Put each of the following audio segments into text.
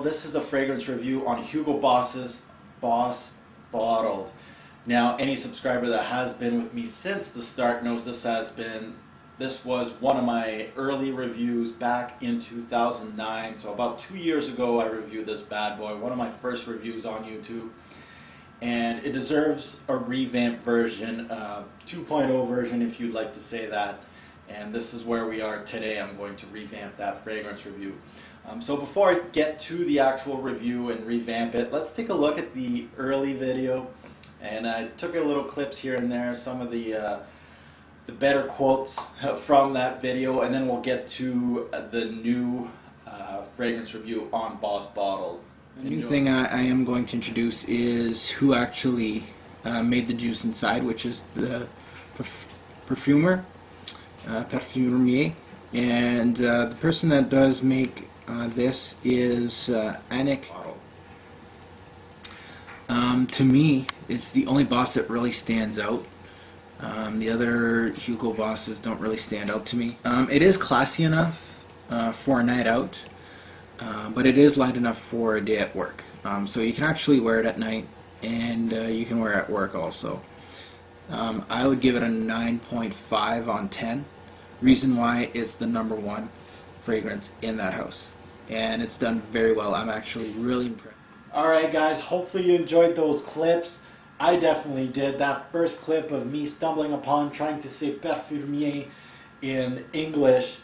This is a fragrance review on Hugo Boss's Boss Bottled. Now, any subscriber that has been with me since the start knows this was one of my early reviews back in 2009. So about 2 years ago, I reviewed this bad boy, one of my first reviews on YouTube. And it deserves a revamped version, 2.0 version if you'd like to say that. And this is where we are today. I'm going to revamp that fragrance review. So before I get to the actual review and revamp it, let's take a look at the early video. And I took a little clips here and there, some of the better quotes from that video, and then we'll get to the new fragrance review on Boss Bottled. The new thing I am going to introduce is who actually made the juice inside, which is the perfumer, parfumier, and the person that does make this is Anik. To me, it's the only boss that really stands out. The other Hugo bosses don't really stand out to me. It is classy enough for a night out, but it is light enough for a day at work. So you can actually wear it at night, and you can wear it at work also. I would give it a 9.5 on 10. Reason why it's the #1 fragrance in that house, and it's done very well. I'm actually really impressed. Alright guys, hopefully you enjoyed those clips. I definitely did. That first clip of me stumbling upon trying to say parfumier in English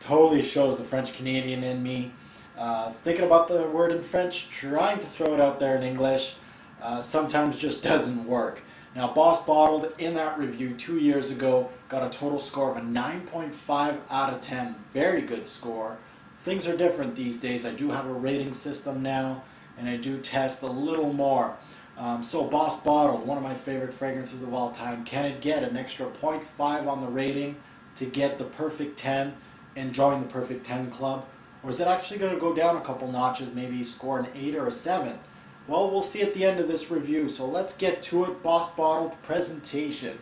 totally shows the French Canadian in me. Thinking about the word in French, trying to throw it out there in English, sometimes just doesn't work. Now, Boss Bottled, in that review 2 years ago, got a total score of a 9.5 out of 10. Very good score. Things are different these days. I do have a rating system now, and I do test a little more. So Boss Bottled, one of my favorite fragrances of all time. Can it get an extra 0.5 on the rating to get the perfect 10 and join the perfect 10 club? Or is it actually going to go down a couple notches, maybe score an 8 or a 7? Well, we'll see at the end of this review. So let's get to it. Boss Bottled presentation.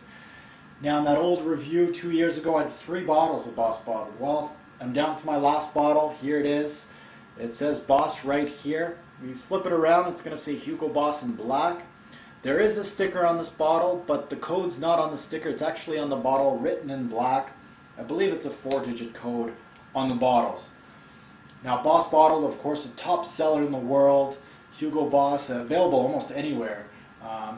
Now, in that old review 2 years ago, I had 3 bottles of Boss Bottled. Well, I'm down to my last bottle. Here it is. It says Boss right here. If you flip it around, it's going to say Hugo Boss in black. There is a sticker on this bottle, but the code's not on the sticker. It's actually on the bottle, written in black. I believe it's a 4-digit code on the bottles. Now, Boss Bottled, of course, a top seller in the world. Hugo Boss, available almost anywhere.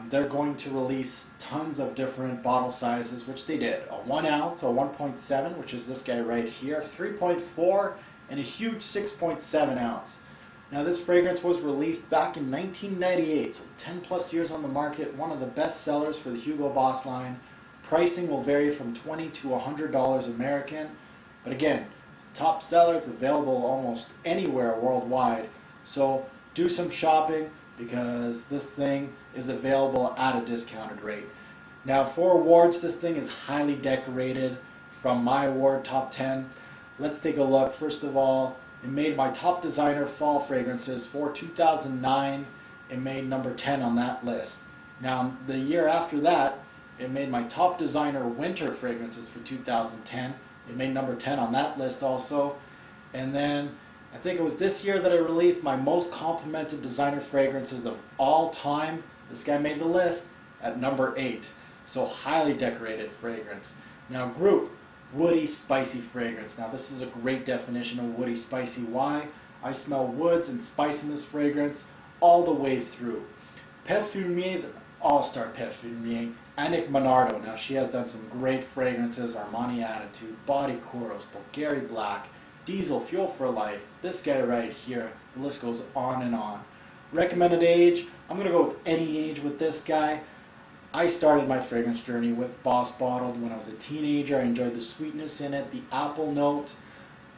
They're going to release tons of different bottle sizes, which they did. A 1 ounce, a 1.7, which is this guy right here, 3.4, and a huge 6.7 ounce. Now, this fragrance was released back in 1998, so 10 plus years on the market, one of the best sellers for the Hugo Boss line. Pricing will vary from $20 to $100 American, but again, it's a top seller. It's available almost anywhere worldwide, so do some shopping because this thing is available at a discounted rate. Now, for awards, this thing is highly decorated from my award top 10. Let's take a look. First of all, it made my top designer fall fragrances for 2009. It made number 10 on that list. Now, the year after that, it made my top designer winter fragrances for 2010. It made number 10 on that list also. And then I think it was this year that I released my most complimented designer fragrances of all time. This guy made the list at number 8. So highly decorated fragrance. Now, group, woody, spicy fragrance. Now, this is a great definition of woody, spicy. Why? I smell woods and spice in this fragrance all the way through. Parfumier is an all-star parfumier. Anik Monardo. Now, she has done some great fragrances. Armani Attitude, Body Coros, Bulgari Black, Diesel, Fuel for Life, this guy right here. The list goes on and on. Recommended age, I'm going to go with any age with this guy. I started my fragrance journey with Boss Bottled when I was a teenager. I enjoyed the sweetness in it, the apple note.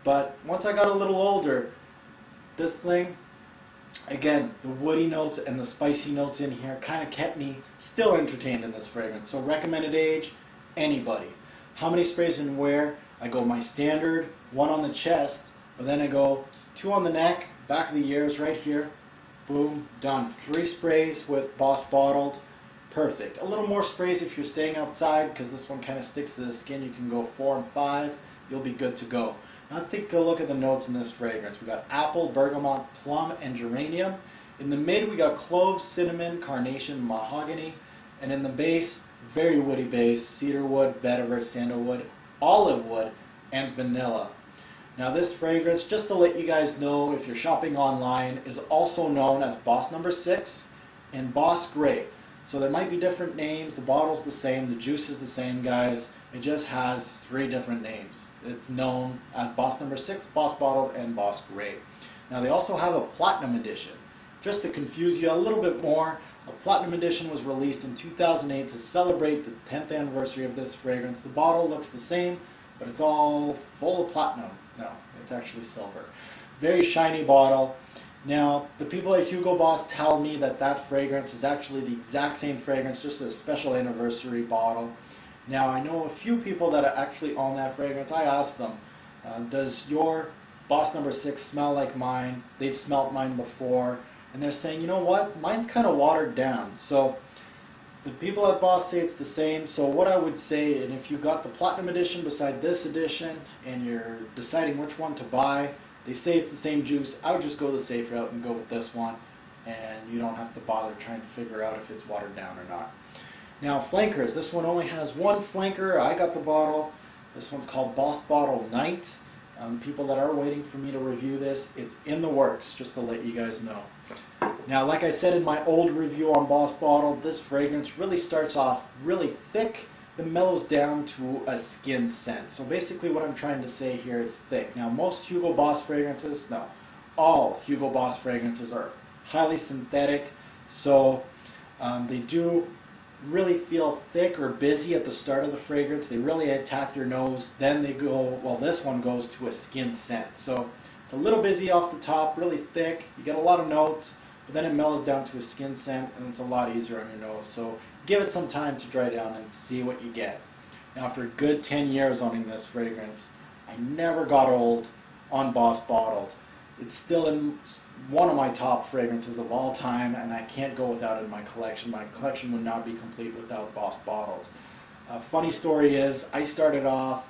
But once I got a little older, this thing, again, the woody notes and the spicy notes in here kind of kept me still entertained in this fragrance. So recommended age, anybody. How many sprays and where? I go my standard, 1 on the chest, but then I go 2 on the neck, back of the ears, right here. Boom, done. 3 sprays with Boss Bottled. Perfect. A little more sprays if you're staying outside because this one kind of sticks to the skin. You can go 4 and 5. You'll be good to go. Now let's take a look at the notes in this fragrance. We got apple, bergamot, plum, and geranium. In the mid, we got cloves, cinnamon, carnation, mahogany. And in the base, very woody base, cedar wood, vetiver, sandalwood, olive wood, and vanilla. Now this fragrance, just to let you guys know if you're shopping online, is also known as Boss No. 6 and Boss Grey. So there might be different names, the bottle's the same, the juice is the same, guys. It just has 3 different names. It's known as Boss No. 6, Boss Bottled, and Boss Grey. Now they also have a Platinum Edition. Just to confuse you a little bit more, a Platinum Edition was released in 2008 to celebrate the 10th anniversary of this fragrance. The bottle looks the same, but it's all full of platinum. No, it's actually silver. Very shiny bottle. Now, the people at Hugo Boss tell me that that fragrance is actually the exact same fragrance, just a special anniversary bottle. Now, I know a few people that actually own that fragrance. I asked them, does your Boss No. 6 smell like mine? They've smelled mine before. And they're saying, you know what, mine's kind of watered down. So the people at Boss say it's the same. So what I would say, and if you got the Platinum Edition beside this edition and you're deciding which one to buy, they say it's the same juice, I would just go the safe route and go with this one, and you don't have to bother trying to figure out if it's watered down or not. Now flankers, this one only has one flanker. I got the bottle. This one's called Boss Bottle Night. People that are waiting for me to review this, it's in the works, just to let you guys know. Now, like I said in my old review on Boss Bottle, this fragrance really starts off really thick, then mellows down to a skin scent. So basically what I'm trying to say here, it's thick. Now, most Hugo Boss fragrances, no, all Hugo Boss fragrances are highly synthetic, so they do really feel thick or busy at the start of the fragrance. They really attack your nose, then they go, well, this one goes to a skin scent. So it's a little busy off the top, really thick, you get a lot of notes, but then it mellows down to a skin scent and it's a lot easier on your nose. So give it some time to dry down and see what you get. Now, after a good 10 years owning this fragrance, I never got old on Boss Bottled. It's still in one of my top fragrances of all time, and I can't go without it in my collection. My collection would not be complete without Boss Bottled. A funny story is, I started off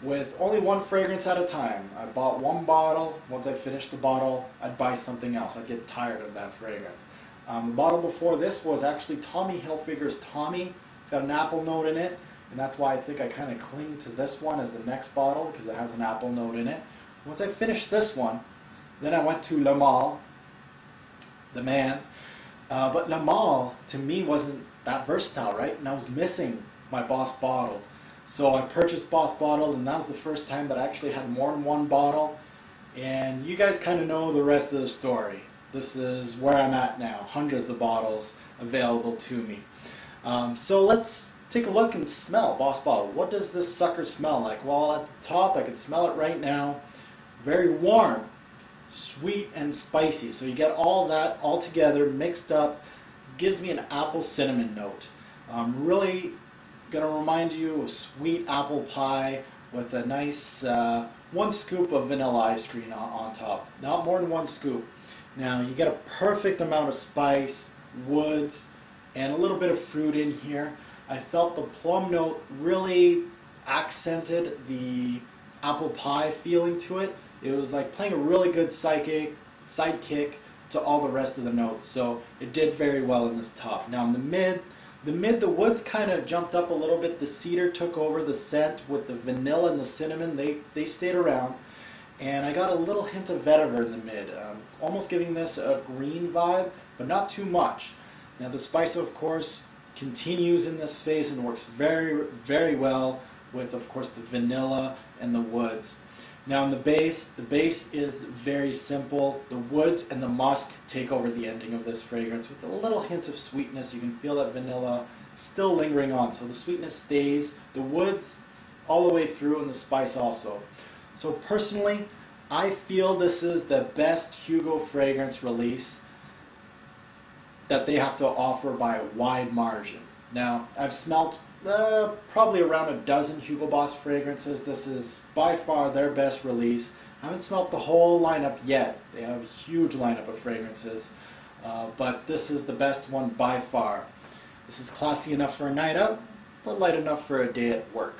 with only one fragrance at a time. I bought one bottle. Once I finished the bottle, I'd buy something else. I'd get tired of that fragrance. The bottle before this was actually Tommy Hilfiger's Tommy. It's got an apple note in it, and that's why I think I kind of cling to this one as the next bottle, because it has an apple note in it. Once I finished this one, then I went to Le Male, the man. But Le Male, to me, wasn't that versatile, right? And I was missing my Boss Bottled. So I purchased Boss Bottled, and that was the first time that I actually had more than one bottle. And you guys kind of know the rest of the story. This is where I'm at now, hundreds of bottles available to me. So let's take a look and smell Boss Bottled. What does this sucker smell like? Well, at the top, I can smell it right now. Very warm, sweet, and spicy. So you get all that all together, mixed up. Gives me an apple cinnamon note. Really going to remind you of sweet apple pie with a nice 1 scoop of vanilla ice cream on top. Not more than 1 scoop. Now you get a perfect amount of spice, woods, and a little bit of fruit in here. I felt the plum note really accented the apple pie feeling to it. It was like playing a really good sidekick to all the rest of the notes. So it did very well in this top. Now in the woods kind of jumped up a little bit. The cedar took over the scent with the vanilla and the cinnamon. They stayed around. And I got a little hint of vetiver in the mid, almost giving this a green vibe, but not too much. Now the spice, of course, continues in this phase and works very, very well with, of course, the vanilla and the woods. Now in the base is very simple. The woods and the musk take over the ending of this fragrance with a little hint of sweetness. You can feel that vanilla still lingering on, so the sweetness stays. The woods all the way through, and the spice also. So personally, I feel this is the best Hugo fragrance release that they have to offer by a wide margin. Now, I've smelt probably around a dozen Hugo Boss fragrances. This is by far their best release. I haven't smelt the whole lineup yet. They have a huge lineup of fragrances, but this is the best one by far. This is classy enough for a night out, but light enough for a day at work.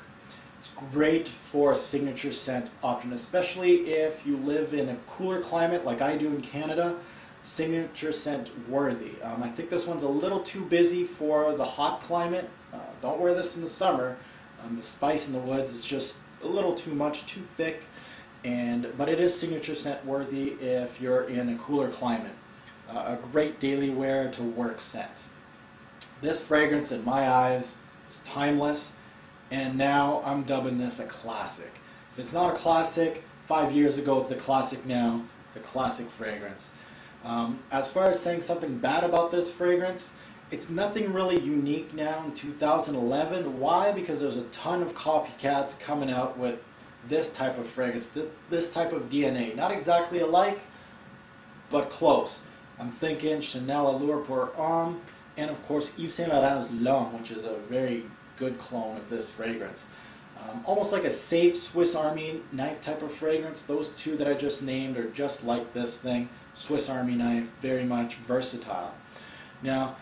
It's great for a signature scent option, especially if you live in a cooler climate like I do in Canada. Signature scent worthy. I think this one's a little too busy for the hot climate. Don't wear this in the summer. The spice in the woods is just a little too much, too thick, but it is signature scent worthy if you're in a cooler climate. A great daily wear to work scent. This fragrance, in my eyes, is timeless, and now I'm dubbing this a classic. If it's not a classic 5 years ago, it's a classic now. It's a classic fragrance. As far as saying something bad about this fragrance, it's nothing really unique now in 2011. Why? Because there's a ton of copycats coming out with this type of fragrance, this type of DNA. Not exactly alike, but close. I'm thinking Chanel Allure Pour Homme, and of course Yves Saint Laurent's L'Homme, which is a very good clone of this fragrance. Almost like a safe Swiss Army knife type of fragrance. Those two that I just named are just like this thing. Swiss Army knife, very much versatile. Now,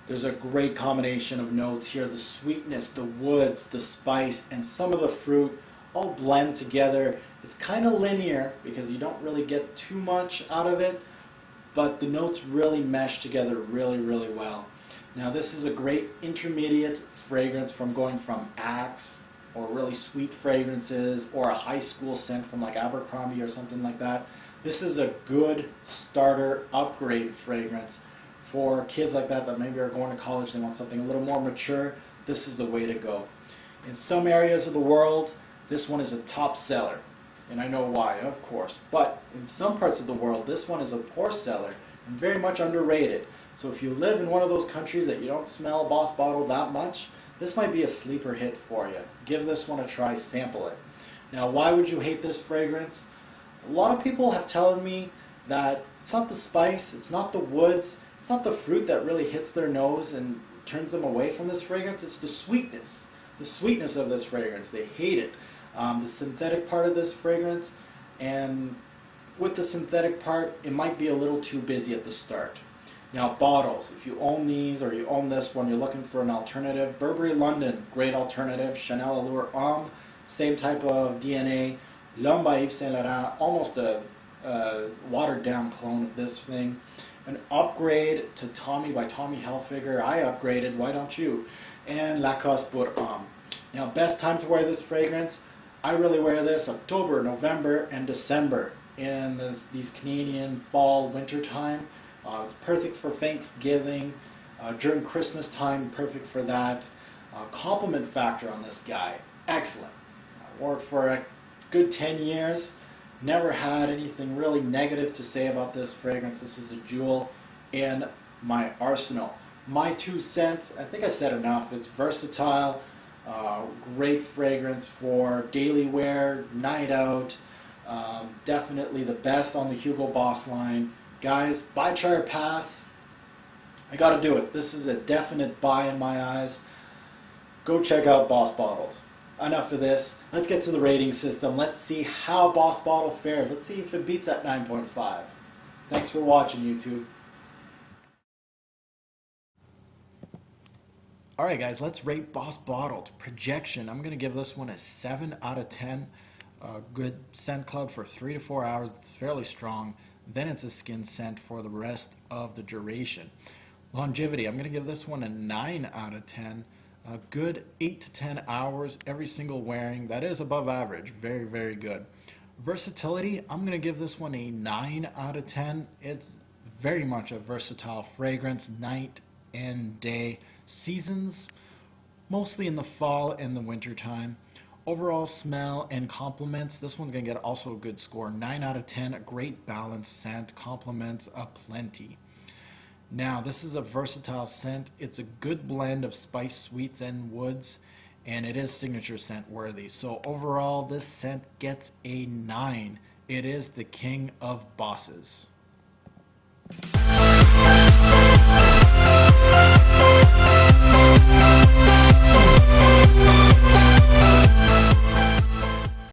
there's a great combination of notes here. The sweetness, the woods, the spice, and some of the fruit all blend together. It's kind of linear because you don't really get too much out of it, but the notes really mesh together really, really well. Now, this is a great intermediate fragrance from going from Axe or really sweet fragrances or a high school scent from like Abercrombie or something like that. This is a good starter upgrade fragrance for kids like that maybe are going to college, they want something a little more mature. This is the way to go. In some areas of the world, this one is a top seller, and I know why, of course. But in some parts of the world, this one is a poor seller and very much underrated. So if you live in one of those countries that you don't smell Boss Bottle that much, this might be a sleeper hit for you. Give this one a try, sample it. Now, why would you hate this fragrance? A lot of people have told me that it's not the spice, it's not the woods, it's not the fruit that really hits their nose and turns them away from this fragrance, it's the sweetness of this fragrance. They hate it. The synthetic part of this fragrance, and with the synthetic part, it might be a little too busy at the start. Now, bottles, if you own these or you own this one, you're looking for an alternative. Burberry London, great alternative. Chanel Allure Homme, same type of DNA. L'Homme by Yves Saint Laurent, almost a watered down clone of this thing. An upgrade to Tommy by Tommy Hilfiger. I upgraded, why don't you? And Lacoste Pour Homme. Now, best time to wear this fragrance, I really wear this October, November, and December in these Canadian fall, winter time. It's perfect for Thanksgiving, during Christmas time, perfect for that. Compliment factor on this guy, excellent. I wore it for a good 10 years, never had anything really negative to say about this fragrance. This is a jewel in my arsenal. My 2 cents, I think I said enough. It's versatile, great fragrance for daily wear, night out, definitely the best on the Hugo Boss line. Guys, buy, try, or pass. I gotta do it. This is a definite buy in my eyes. Go check out Boss Bottled. Enough of this. Let's get to the rating system. Let's see how Boss Bottle fares. Let's see if it beats that 9.5. Thanks for watching, YouTube. Alright guys, let's rate Boss Bottled. Projection, I'm going to give this one a 7 out of 10. Good scent cloud for 3 to 4 hours. It's fairly strong. Then it's a skin scent for the rest of the duration. Longevity, I'm going to give this one a 9 out of 10. A good 8 to 10 hours every single wearing. That is above average. Very, very good. Versatility, I'm going to give this one a 9 out of 10. It's very much a versatile fragrance, night and day. Seasons, mostly in the fall and the winter time. Overall smell and compliments, this one's going to get also a good score. 9 out of 10, a great balanced scent, compliments aplenty. Now, this is a versatile scent. It's a good blend of spice, sweets, and woods, and it is signature scent worthy. So overall, this scent gets a 9. It is the king of bosses.